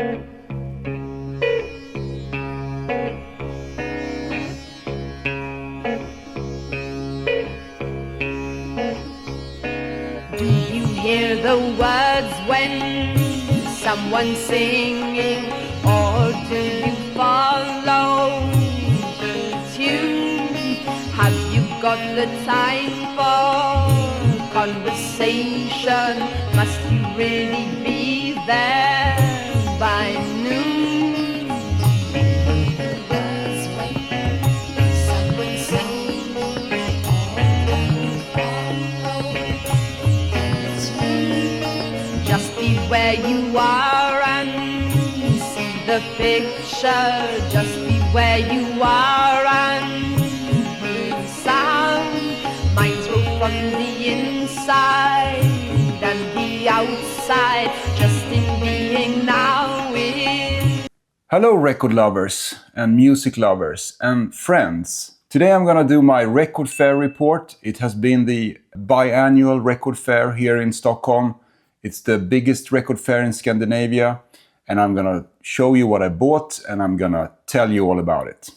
Do you hear the words when someone's singing, or do you follow the tune? Have you got the time for conversation? Must you really be there by noon? That's when someone's singing, just be where you are and see the picture. Just be where you are and hear the sound. Minds roll from the inside and the outside, just in being now is. Hello record lovers and music lovers and friends. Today I'm gonna do my record fair report. It has been the biannual record fair here in Stockholm. It's the biggest record fair in Scandinavia, and I'm gonna show you what I bought and I'm gonna tell you all about it.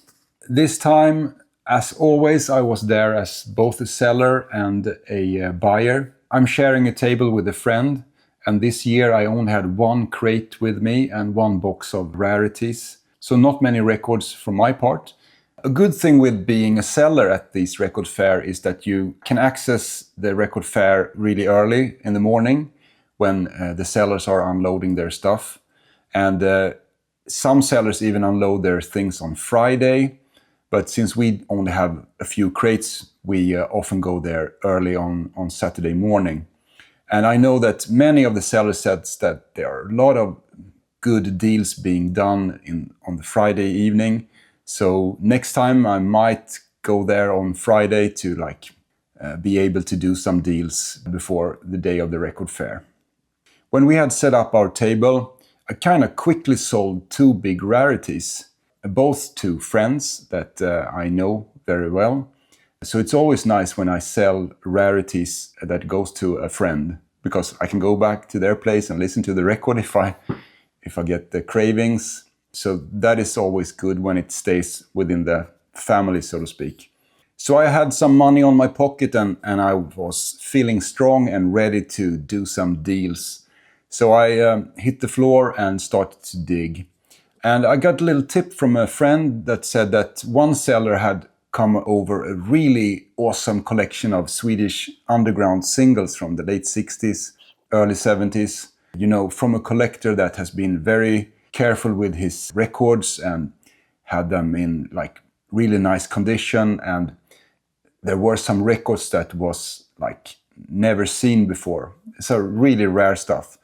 This time, as always, I was there as both a seller and a buyer. I'm sharing a table with a friend, and this year I only had one crate with me and one box of rarities, so not many records from my part. A good thing with being a seller at this record fair is that you can access the record fair really early in the morning, when the sellers are unloading their stuff. And some sellers even unload their things on Friday. But since we only have a few crates, we often go there early on Saturday morning. And I know that many of the sellers said that there are a lot of good deals being done on the Friday evening. So next time I might go there on Friday to be able to do some deals before the day of the record fair. When we had set up our table, I kind of quickly sold two big rarities, both to friends that I know very well. So it's always nice when I sell rarities that goes to a friend, because I can go back to their place and listen to the record if I get the cravings. So that is always good when it stays within the family, so to speak. So I had some money on my pocket and I was feeling strong and ready to do some deals. So I hit the floor and started to dig. And I got a little tip from a friend that said that one seller had come over a really awesome collection of Swedish underground singles from the late 60s, early 70s. You know, from a collector that has been very careful with his records and had them in really nice condition. And there were some records that was never seen before. So really rare stuff.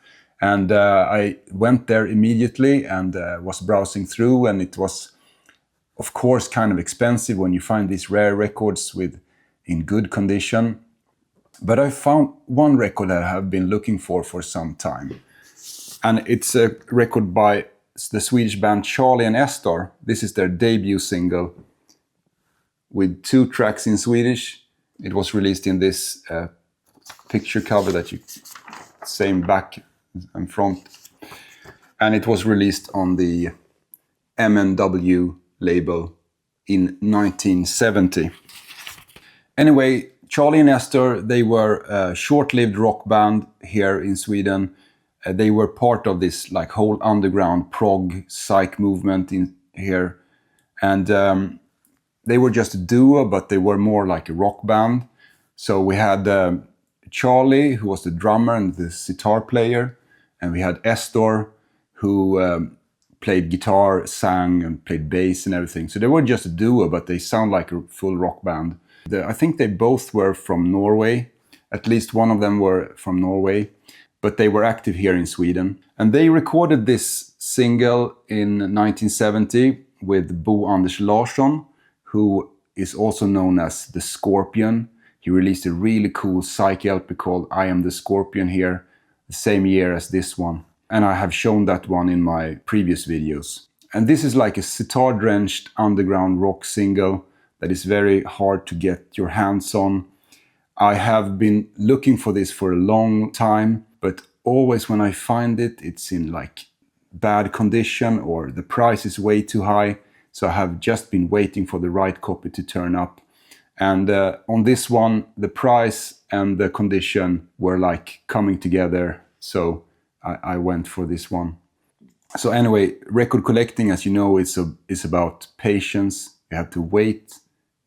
And I went there immediately and was browsing through, and it was, of course, kind of expensive when you find these rare records in good condition. But I found one record that I have been looking for some time. And it's a record by the Swedish band Charlie and Esdor. This is their debut single with 2 tracks in Swedish. It was released in this picture cover that you same back and front, and it was released on the M&W label in 1970. Anyway, Charlie and Esdor, they were a short-lived rock band here in Sweden. They were part of this whole underground prog psych movement in here, and they were just a duo, but they were more like a rock band. So we had Charlie, who was the drummer and the sitar player. And we had Esdor, who played guitar, sang, and played bass and everything. So they were just a duo, but they sound like a full rock band. I think they both were from Norway. At least one of them were from Norway. But they were active here in Sweden. And they recorded this single in 1970 with Bo Anders Larsson, who is also known as the Scorpion. He released a really cool psych LP called I Am the Scorpion here, the same year as this one. And I have shown that one in my previous videos. And this is like a sitar-drenched underground rock single that is very hard to get your hands on. I have been looking for this for a long time, but always when I find it, it's in bad condition or the price is way too high. So I have just been waiting for the right copy to turn up. And on this one, the price and the condition were like coming together. So I went for this one. So anyway, record collecting, as you know, is about patience. You have to wait,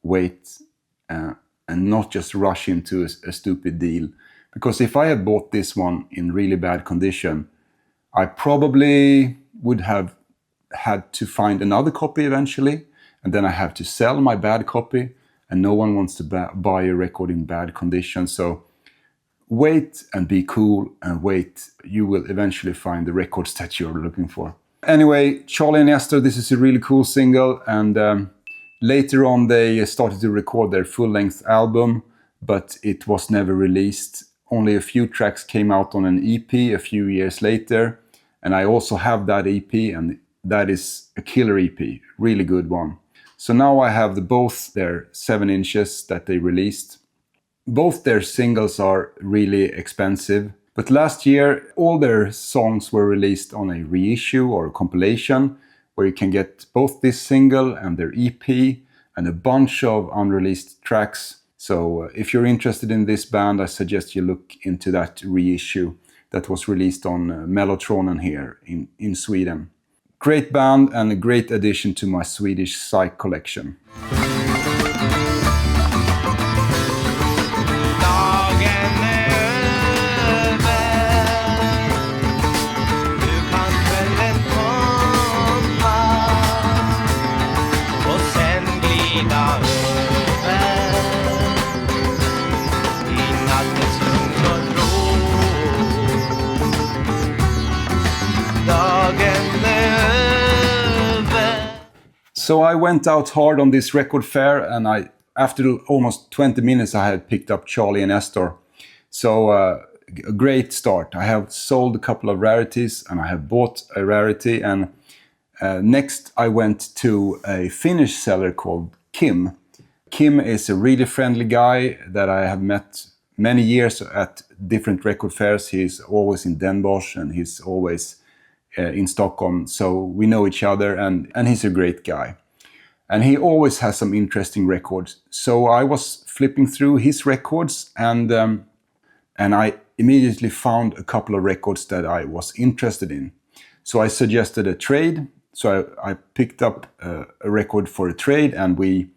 and not just rush into a stupid deal. Because if I had bought this one in really bad condition, I probably would have had to find another copy eventually, and then I have to sell my bad copy, and no one wants to buy a record in bad condition. So wait and be cool and wait. You will eventually find the records that you're looking for. Anyway, Charlie and Esdor, this is a really cool single, and later on they started to record their full-length album, but it was never released. Only a few tracks came out on an EP a few years later, and I also have that EP, and that is a killer EP, really good one. So now I have both their 7 inches that they released. Both their singles are really expensive, but last year all their songs were released on a reissue or a compilation where you can get both this single and their EP and a bunch of unreleased tracks. So if you're interested in this band, I suggest you look into that reissue that was released on Mellotronen here in Sweden. Great band and a great addition to my Swedish psych collection. Dagen över, nu kan kvällen komma och sen glida över i nattens lugn och ro. Dagen över. So I went out hard on this record fair, and after almost 20 minutes I had picked up Charlie and Esdor. So a great start. I have sold a couple of rarities and I have bought a rarity, and next I went to a Finnish seller called Kim. Kim is a really friendly guy that I have met many years at different record fairs. He's always in Den Bosch and he's always in Stockholm, so we know each other, and he's a great guy. And he always has some interesting records. So I was flipping through his records, and I immediately found a couple of records that I was interested in. So I suggested a trade. So I picked up a record for a trade, and we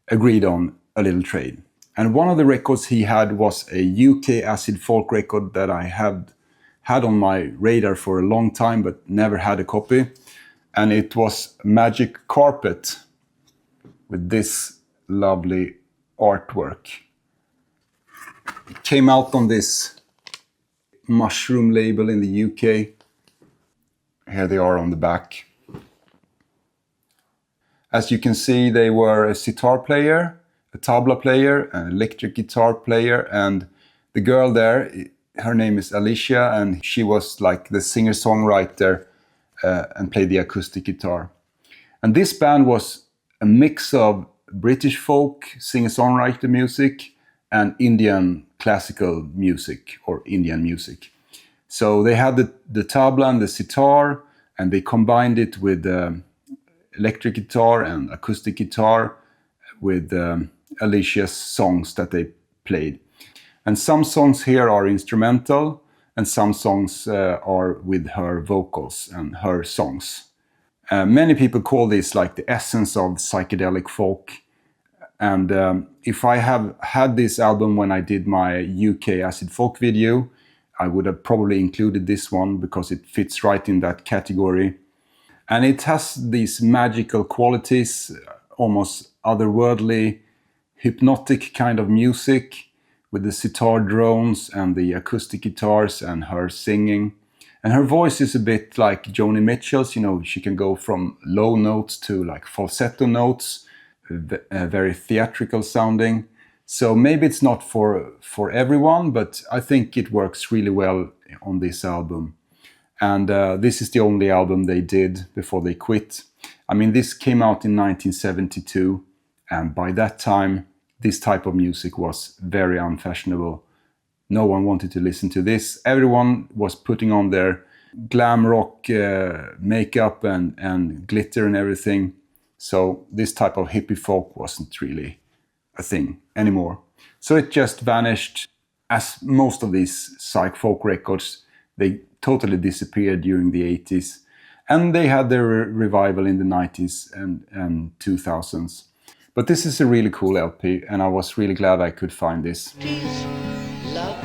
agreed on a little trade. And one of the records he had was a UK acid folk record that I had on my radar for a long time, but never had a copy. And it was Magic Carpet with this lovely artwork. It came out on this Mushroom label in the UK. Here they are on the back. As you can see, they were a sitar player, a tabla player, an electric guitar player, and the girl there, her name is Alicia, and she was like the singer-songwriter and played the acoustic guitar. And this band was a mix of British folk, singer-songwriter music, and Indian classical music or Indian music. So they had the tabla and the sitar, and they combined it with electric guitar and acoustic guitar with Alicia's songs that they played. And some songs here are instrumental, and some songs are with her vocals and her songs. Many people call this like the essence of psychedelic folk. And if I have had this album when I did my UK acid folk video, I would have probably included this one because it fits right in that category. And it has these magical qualities, almost otherworldly, hypnotic kind of music, with the sitar drones and the acoustic guitars and her singing. And her voice is a bit like Joni Mitchell's, you know, she can go from low notes to like falsetto notes, very theatrical sounding. So maybe it's not for everyone, but I think it works really well on this album. And this is the only album they did before they quit. I mean, this came out in 1972, and by that time, this type of music was very unfashionable. No one wanted to listen to this. Everyone was putting on their glam rock makeup and glitter and everything. So this type of hippie folk wasn't really a thing anymore. So it just vanished, as most of these psych folk records. They totally disappeared during the 80s. And they had their revival in the 90s and 2000s. But this is a really cool LP, and I was really glad I could find this. Please, love.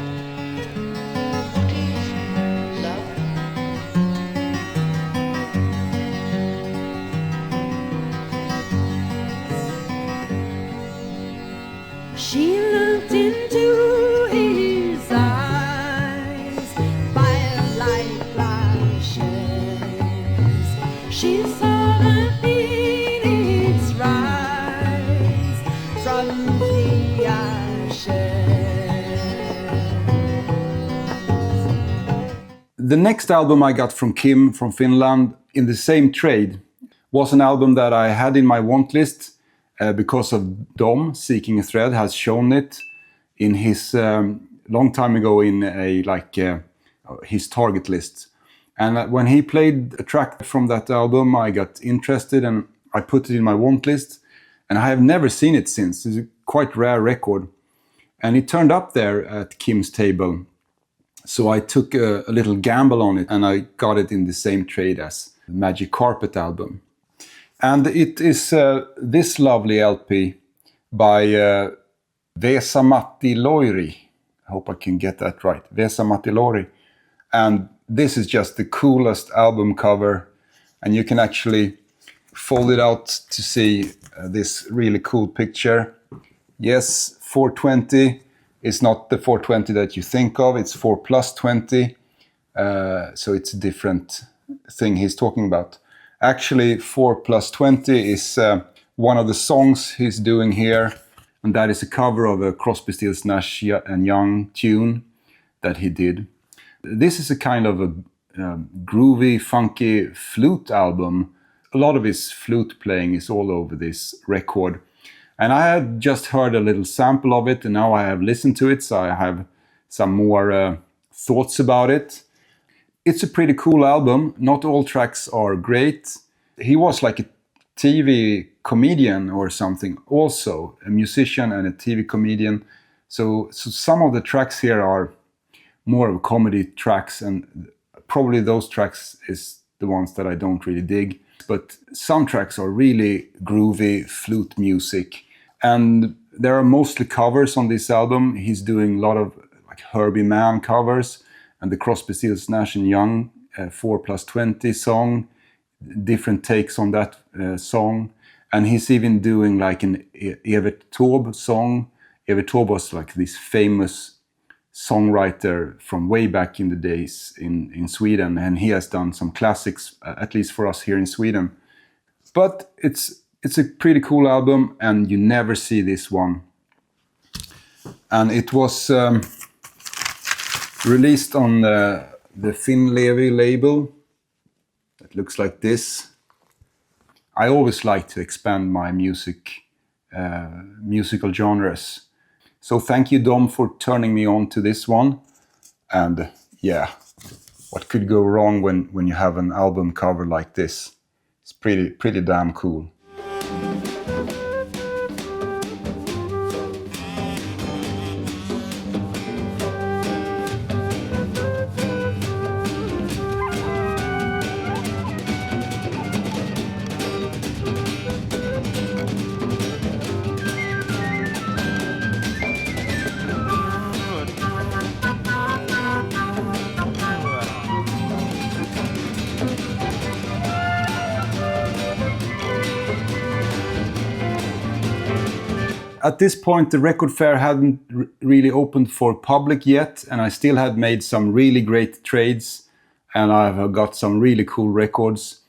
She looked into his eyes by light flashes. She saw the phoenix rise from the ashes. The next album I got from Kim from Finland in the same trade was an album that I had in my want list. Because of Dom, Seeking a Thread, has shown it in his long time ago in his target list. And when he played a track from that album, I got interested and I put it in my want list. And I have never seen it since. It's a quite rare record. And it turned up there at Kim's table. So I took a little gamble on it and I got it in the same trade as the Magic Carpet album. And it is this lovely LP by Vesa-Matti Loiri. I hope I can get that right. Vesa-Matti Loiri. And this is just the coolest album cover. And you can actually fold it out to see this really cool picture. Yes, 420 is not the 420 that you think of. It's 4+20. So it's a different thing he's talking about. Actually, 4+20 is one of the songs he's doing here, and that is a cover of a Crosby, Stills, Nash and Young tune that he did. This is a kind of a groovy, funky flute album. A lot of his flute playing is all over this record. And I had just heard a little sample of it, and now I have listened to it, so I have some more thoughts about it. It's a pretty cool album. Not all tracks are great. He was like a TV comedian or something, also a musician and a TV comedian. So some of the tracks here are more of comedy tracks, and probably those tracks is the ones that I don't really dig. But some tracks are really groovy flute music. And there are mostly covers on this album. He's doing a lot of like Herbie Mann covers. And the Crosby, Stills, Nash and Young 4+20 song, different takes on that song. And he's even doing like an Evert Taube song. Evert Taube was like this famous songwriter from way back in the days in Sweden. And he has done some classics, at least for us here in Sweden. But it's a pretty cool album, and you never see this one. And it was... released on the Finnlevy label. It looks like this. I always like to expand my musical genres. So thank you, Dom, for turning me on to this one. And yeah, what could go wrong when you have an album cover like this? It's pretty damn cool. At this point, the record fair hadn't really opened for public yet, and I still had made some really great trades, and I've got some really cool records.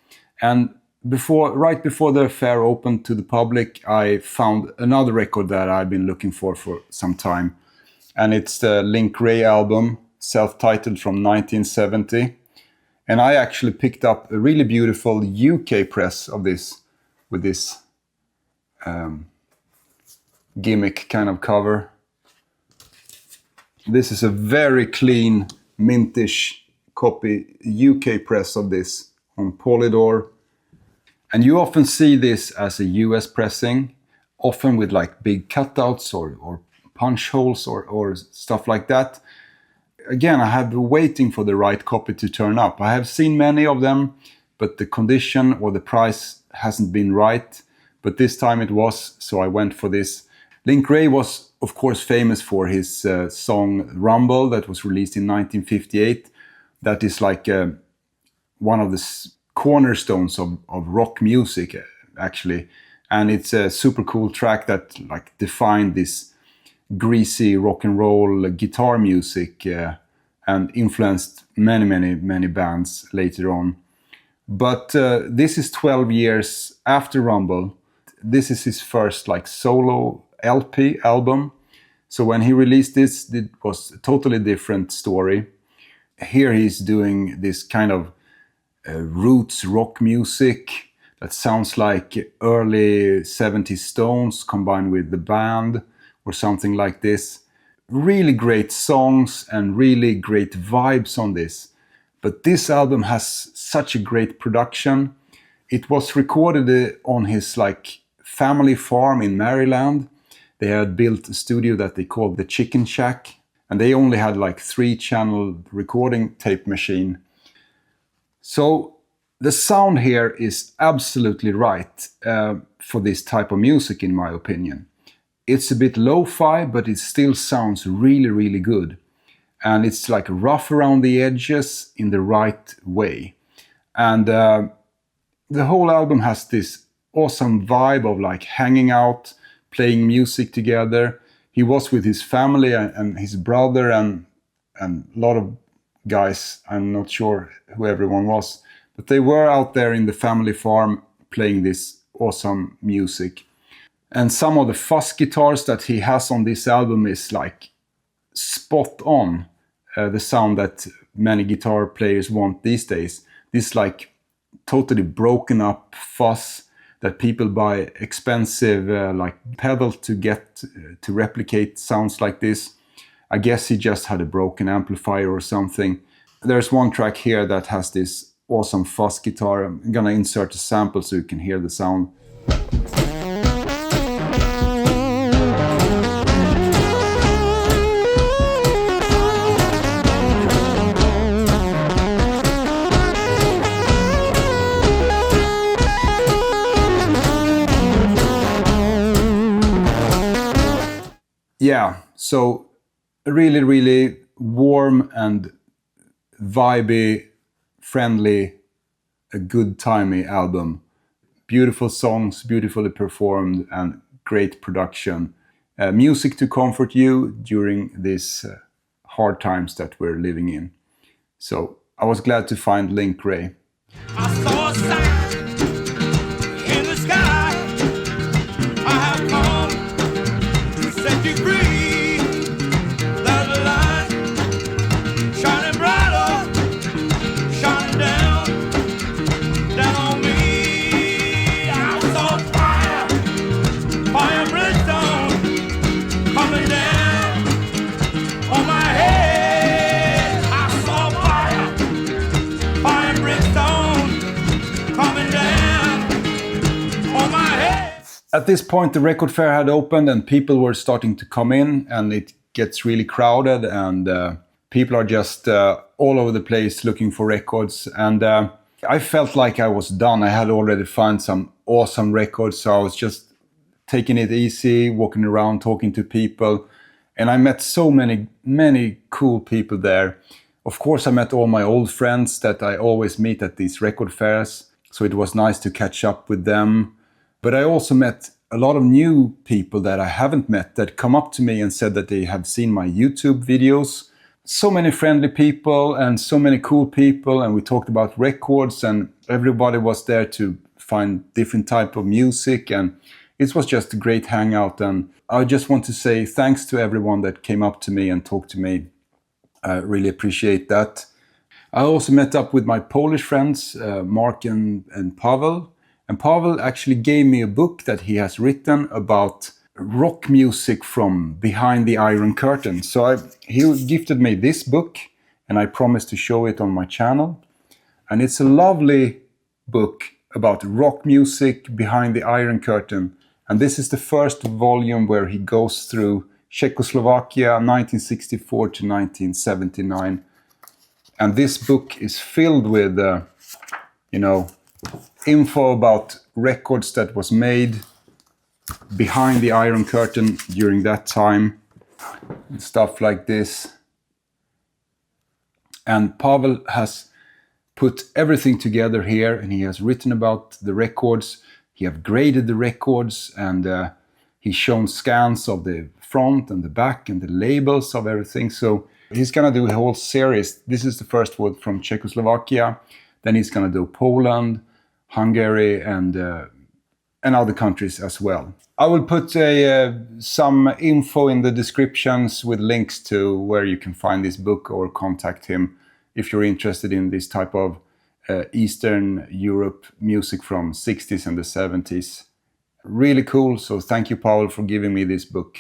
And right before the fair opened to the public, I found another record that I've been looking for some time. And it's the Link Wray album, self-titled from 1970. And I actually picked up a really beautiful UK press of this, with this gimmick kind of cover. This is a very clean, mintish copy UK press of this on Polydor. And you often see this as a US pressing, often with like big cutouts or punch holes or stuff like that. Again, I have been waiting for the right copy to turn up. I have seen many of them, but the condition or the price hasn't been right. But this time it was, so I went for this. Wray was, of course, famous for his song Rumble that was released in 1958. That is like one of the cornerstones of rock music, actually. And it's a super cool track that like defined this greasy rock and roll guitar music and influenced many bands later on. But this is 12 years after Rumble. This is his first like solo LP album. So when he released this, it was a totally different story. Here he's doing this kind of roots rock music that sounds like early 70s Stones combined with the band or something like this. Really great songs and really great vibes on this. But this album has such a great production. It was recorded on his like family farm in Maryland. They had built a studio that they called the Chicken Shack, and they only had like 3-channel recording tape machine. So the sound here is absolutely right for this type of music, in my opinion. It's a bit lo-fi, but it still sounds really good. And it's like rough around the edges in the right way. And the whole album has this awesome vibe of like hanging out, playing music together. He was with his family and his brother and a lot of guys. I'm not sure who everyone was, but they were out there in the family farm playing this awesome music. And some of the fuzz guitars that he has on this album is like spot on the sound that many guitar players want these days. This like totally broken up fuzz that people buy expensive like pedal to get to replicate sounds like this. I guess he just had a broken amplifier or something. There's one track here that has this awesome fuzz guitar. I'm gonna insert a sample so you can hear the sound. Yeah, so a really warm and vibey, friendly, a good-timey album. Beautiful songs, beautifully performed, and great production. Music to comfort you during these hard times that we're living in. So I was glad to find Wray. I saw a sign in the sky. I have come to set you free. There's a light shining brighter, shining down on me. I saw fire, fire brimstone coming down on my head. I saw fire, fire brimstone coming down on my head. At this point, the record fair had opened and people were starting to come in, and it gets really crowded, and people are just all over the place looking for records. And I felt like I was done. I had already found some awesome records, so I was just taking it easy, walking around, talking to people. And I met so many cool people there. Of course, I met all my old friends that I always meet at these record fairs, so it was nice to catch up with them. But I also met a lot of new people that I haven't met that come up to me and said that they have seen my YouTube videos. So many friendly people and so many cool people, and we talked about records, and everybody was there to find different type of music, and it was just a great hangout. And I just want to say thanks to everyone that came up to me and talked to me. I really appreciate that. I also met up with my Polish friends, Mark and Pavel. And Pavel actually gave me a book that he has written about rock music from behind the Iron Curtain. So he gifted me this book, and I promised to show it on my channel. And it's a lovely book about rock music behind the Iron Curtain. And this is the first volume where he goes through Czechoslovakia 1964 to 1979. And this book is filled with, info about records that was made behind the Iron Curtain during that time, and stuff like this. And Pavel has put everything together here, and he has written about the records. He have graded the records, and he's shown scans of the front and the back and the labels of everything. So he's gonna do a whole series. This is the first one from Czechoslovakia. Then he's gonna do Poland, Hungary, and other countries as well. I will put some info in the descriptions with links to where you can find this book or contact him if you're interested in this type of Eastern Europe music from 60s and the 70s. Really cool, so thank you, Paul, for giving me this book.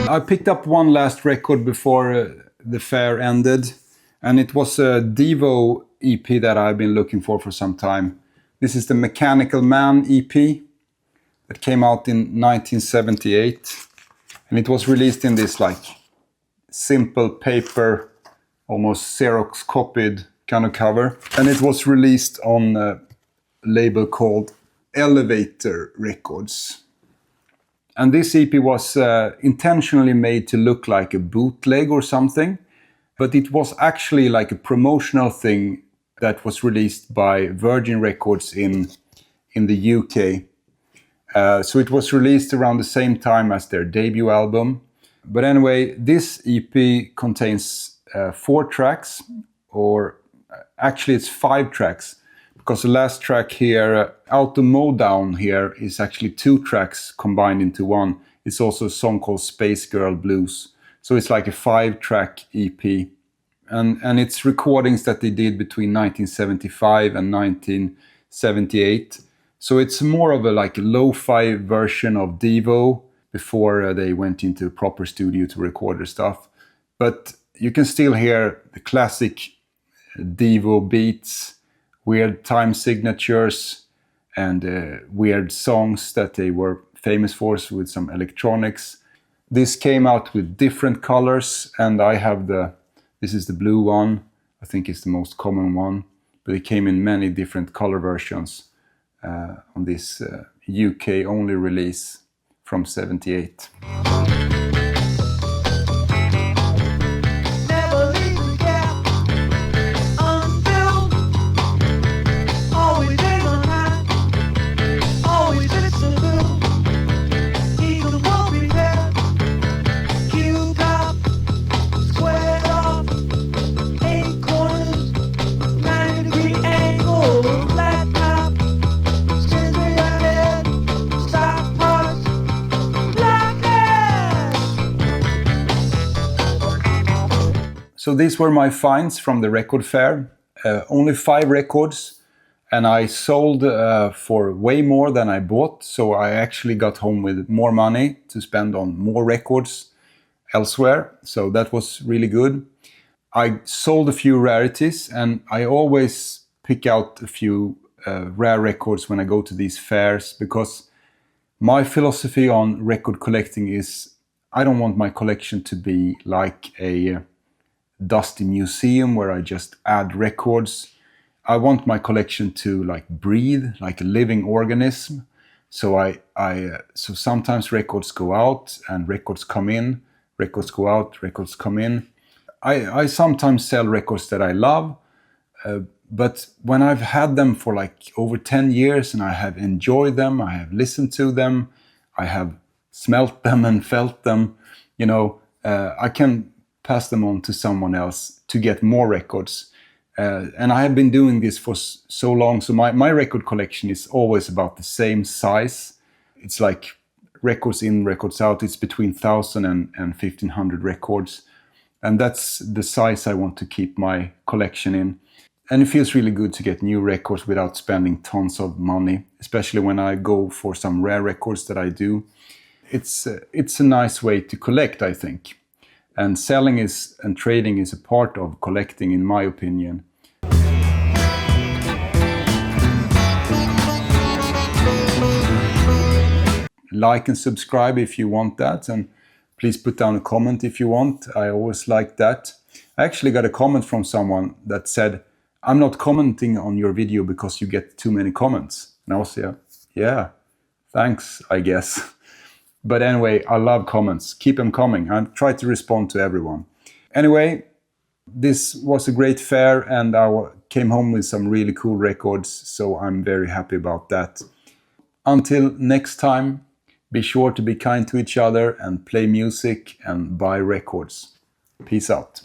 I picked up one last record before the fair ended, and it was a Devo EP that I've been looking for some time. This is the Mechanical Man EP that came out in 1978, and it was released in this like simple paper, almost Xerox copied kind of cover, and it was released on a label called Elevator Records. And this EP was intentionally made to look like a bootleg or something, but it was actually like a promotional thing that was released by Virgin Records in the UK. So it was released around the same time as their debut album. But anyway, this EP contains 4 tracks, or actually it's 5 tracks, because the last track here, Auto Mowdown here, is actually 2 tracks combined into one. It's also a song called Space Girl Blues. So it's like a 5-track EP. And it's recordings that they did between 1975 and 1978. So it's more of a like a lo-fi version of Devo before they went into a proper studio to record their stuff. But you can still hear the classic Devo beats, weird time signatures, and weird songs that they were famous for, with some electronics. This came out with different colors, and I have this is the blue one. I think it's the most common one, but it came in many different color versions on this UK only release from 78. So these were my finds from the record fair. Only 5 records, and I sold for way more than I bought. So I actually got home with more money to spend on more records elsewhere. So that was really good. I sold a few rarities, and I always pick out a few rare records when I go to these fairs, because my philosophy on record collecting is I don't want my collection to be like a dusty museum where I just add records. I want my collection to like breathe like a living organism. So so sometimes records go out and records come in, records go out, records come in. I sometimes sell records that I love, but when I've had them for like over 10 years and I have enjoyed them, I have listened to them, I have smelt them and felt them, I can pass them on to someone else to get more records. And I have been doing this for so long, so my record collection is always about the same size. It's like records in, records out. It's between 1,000 and 1,500 records. And that's the size I want to keep my collection in. And it feels really good to get new records without spending tons of money, especially when I go for some rare records that I do. It's a nice way to collect, I think. And selling and trading is a part of collecting, in my opinion. Like and subscribe if you want that, and please put down a comment if you want. I always like that. I actually got a comment from someone that said, "I'm not commenting on your video because you get too many comments." And I was yeah, thanks, I guess. But anyway, I love comments. Keep them coming. I try to respond to everyone. Anyway, this was a great fair, and I came home with some really cool records, so I'm very happy about that. Until next time, be sure to be kind to each other and play music and buy records. Peace out.